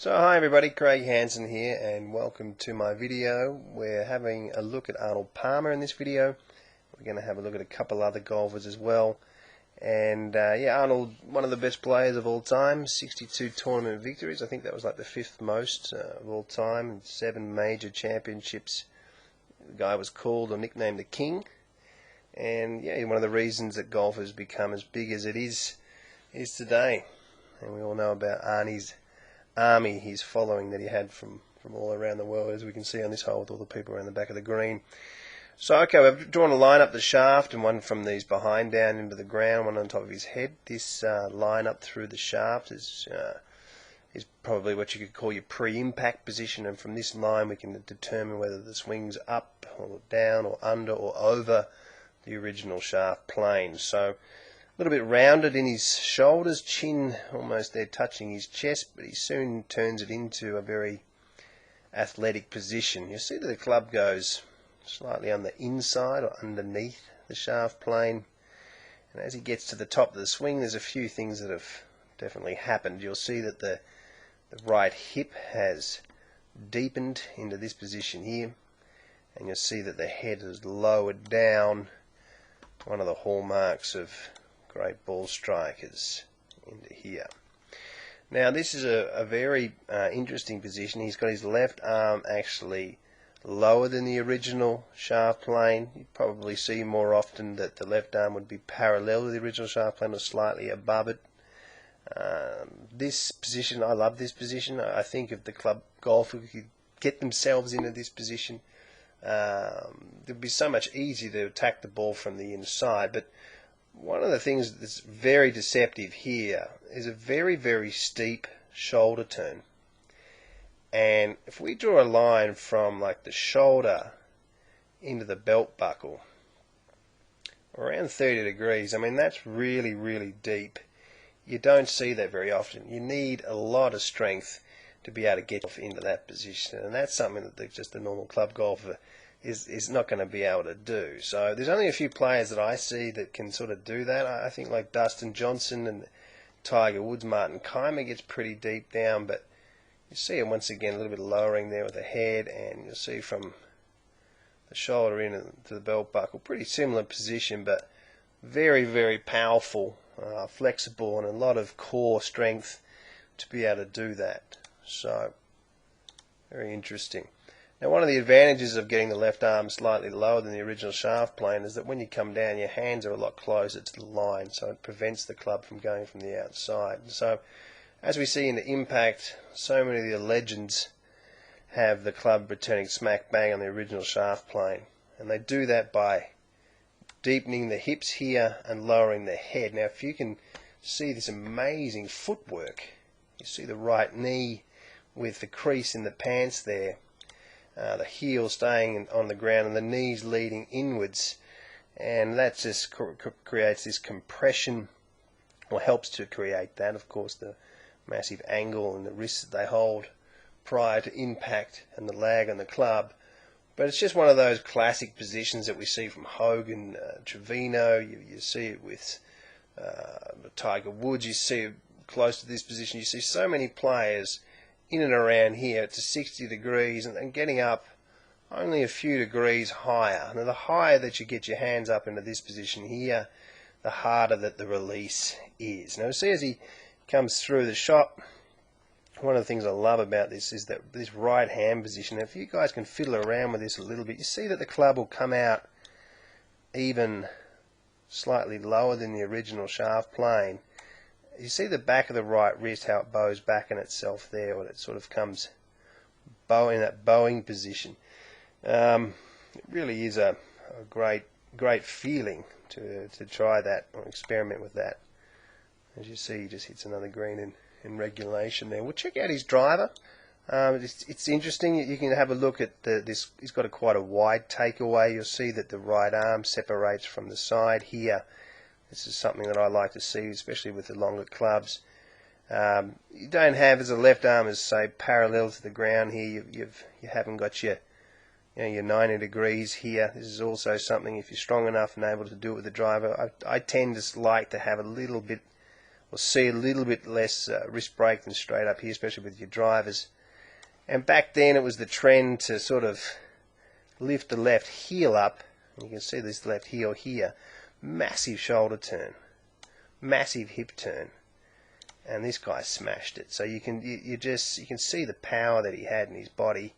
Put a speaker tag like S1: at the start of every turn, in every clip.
S1: So hi everybody, Craig Hanson here and welcome to my video. We're having a look at Arnold Palmer in this video. We're going to have a look at a couple other golfers as well. And yeah, Arnold, one of the best players of all time, 62 tournament victories. I think that was like the fifth most of all time, and 7 major championships. The guy was called or nicknamed the King. And yeah, one of the reasons that golf has become as big as it is today. And we all know about Arnie's army, his following that he had from all around the world, as we can see on this hole with all the people around the back of the green. So okay, we've drawn a line up the shaft and one from these behind down into the ground, one on top of his head. This line up through the shaft is probably what you could call your pre-impact position, and from this line we can determine whether the swing's up or down or under or over the original shaft plane. So a little bit rounded in his shoulders, chin almost there touching his chest, but he soon turns it into a very athletic position. You see that the club goes slightly on the inside or underneath the shaft plane, and as he gets to the top of the swing, there's a few things that have definitely happened. You'll see that the right hip has deepened into this position here, and you'll see that the head is lowered down, one of the hallmarks of great ball strikers, into here. Now this is a very interesting position. He's got his left arm actually lower than the original shaft plane. You'd probably see more often that the left arm would be parallel to the original shaft plane or slightly above it. This position, I love this position. I think if the club golfer could get themselves into this position, it would be so much easier to attack the ball from the inside. But one of the things that's very deceptive here is a very, very steep shoulder turn. And if we draw a line from like the shoulder into the belt buckle, around 30 degrees, I mean that's really, really deep. You don't see that very often. You need a lot of strength to be able to get off into that position, and that's something that just a normal club golfer is not going to be able to do. So there's only a few players that I see that can sort of do that. I think like Dustin Johnson and Tiger Woods. Martin Keimer gets pretty deep down, but you see it once again a little bit lowering there with the head, and you'll see from the shoulder in to the belt buckle, pretty similar position, but very, very powerful, flexible, and a lot of core strength to be able to do that. So very interesting. Now one of the advantages of getting the left arm slightly lower than the original shaft plane is that when you come down, your hands are a lot closer to the line, so it prevents the club from going from the outside. So as we see in the impact, so many of the legends have the club returning smack bang on the original shaft plane, and they do that by deepening the hips here and lowering the head. Now if you can see this amazing footwork, you see the right knee with the crease in the pants there, the heel staying on the ground and the knees leading inwards, and that just creates this compression, or helps to create that. Of course, the massive angle and the wrists that they hold prior to impact and the lag on the club. But it's just one of those classic positions that we see from Hogan, Trevino. You see it with Tiger Woods. You see it close to this position. You see so many players in and around here to 60 degrees and getting up only a few degrees higher. Now the higher that you get your hands up into this position here, the harder that the release is. Now see, as he comes through the shot, one of the things I love about this is that this right hand position. Now if you guys can fiddle around with this a little bit, you see that the club will come out even slightly lower than the original shaft plane. You see the back of the right wrist, how it bows back in itself there, when it sort of comes in that bowing position. It really is a great feeling to try that or experiment with that. As you see, he just hits another green in regulation there. We'll check out his driver. It's interesting. You can have a look at this. He's got quite a wide takeaway. You'll see that the right arm separates from the side here. This is something that I like to see, especially with the longer clubs. You don't have, as a left arm is say parallel to the ground here. You haven't got your 90 degrees here. This is also something, if you're strong enough and able to do it with the driver. I tend to like to have a little bit or see a little bit less wrist break than straight up here, especially with your drivers. And back then it was the trend to sort of lift the left heel up. You can see this left heel here. Massive shoulder turn, massive hip turn, and this guy smashed it. So you can see the power that he had in his body.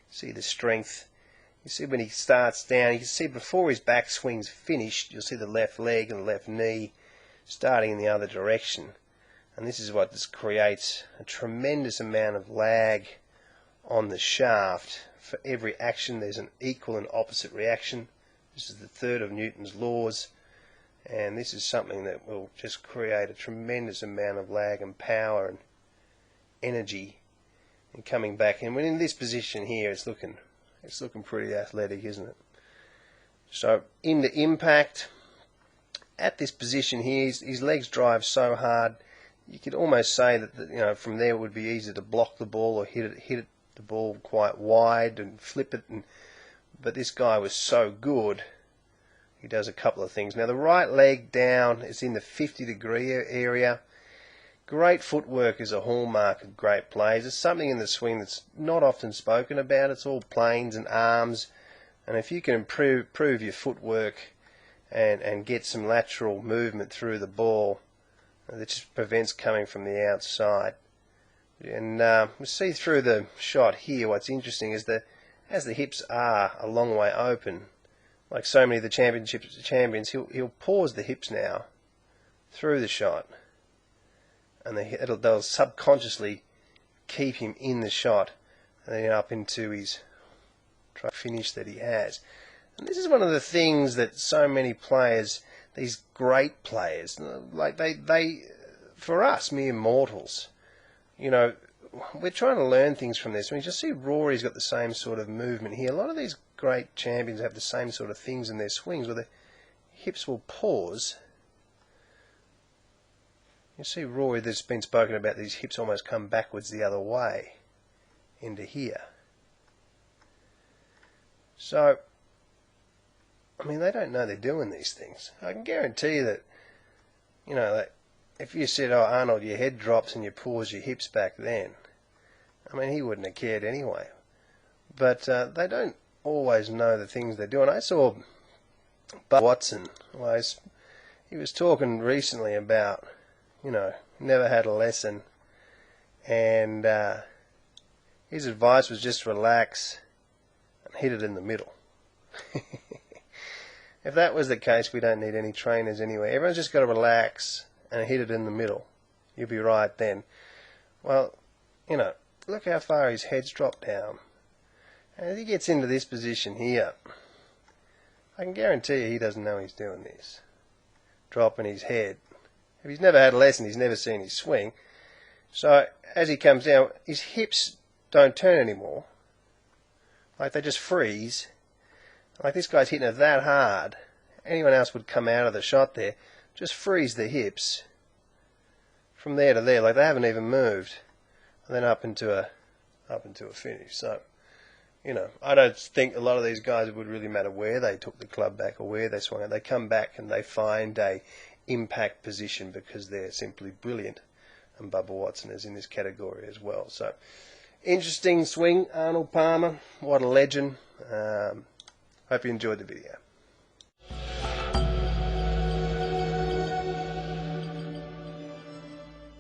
S1: See the strength. You see when he starts down, you can see before his backswing's finished, you'll see the left leg and the left knee starting in the other direction. And this is what just creates a tremendous amount of lag on the shaft. For every action there's an equal and opposite reaction. This is the third of Newton's laws, and this is something that will just create a tremendous amount of lag and power and energy in coming back. And when in this position here, it's looking pretty athletic, isn't it? So in the impact, at this position here, his legs drive so hard, you could almost say that from there it would be easy to block the ball or hit the ball quite wide and flip it. But this guy was so good, he does a couple of things. Now the right leg down is in the 50-degree area. Great footwork is a hallmark of great players. It's something in the swing that's not often spoken about. It's all planes and arms, and if you can improve your footwork and get some lateral movement through the ball, that just prevents coming from the outside. And we see through the shot here, what's interesting is that as the hips are a long way open, like so many of the champions, he'll pause the hips now through the shot, and they'll subconsciously keep him in the shot and then up into his finish that he has. And this is one of the things that so many players, these great players, like they for us mere mortals, we're trying to learn things from this. I mean, just see Rory's got the same sort of movement here. A lot of these great champions have the same sort of things in their swings where the hips will pause. You see Rory, there's been spoken about these hips almost come backwards the other way into here. So, I mean, they don't know they're doing these things. I can guarantee you that, that if you said, oh, Arnold, your head drops and you pause your hips back then, I mean, he wouldn't have cared anyway. But they don't always know the things they're doing. I saw Watson. He was talking recently about, never had a lesson, and his advice was just relax and hit it in the middle. If that was the case, we don't need any trainers anyway. Everyone's just got to relax and hit it in the middle. You'll be right then. Well, look how far his head's dropped down. And as he gets into this position here, I can guarantee you he doesn't know he's doing this. Dropping his head. If he's never had a lesson, he's never seen his swing. So as he comes down, his hips don't turn anymore. Like they just freeze. Like this guy's hitting it that hard. Anyone else would come out of the shot there. Just freeze the hips from there to there, like they haven't even moved, and then up into a finish. So, I don't think a lot of these guys, it would really matter where they took the club back or where they swung it. They come back and they find a impact position because they're simply brilliant. And Bubba Watson is in this category as well. So, interesting swing, Arnold Palmer. What a legend. Hope you enjoyed the video.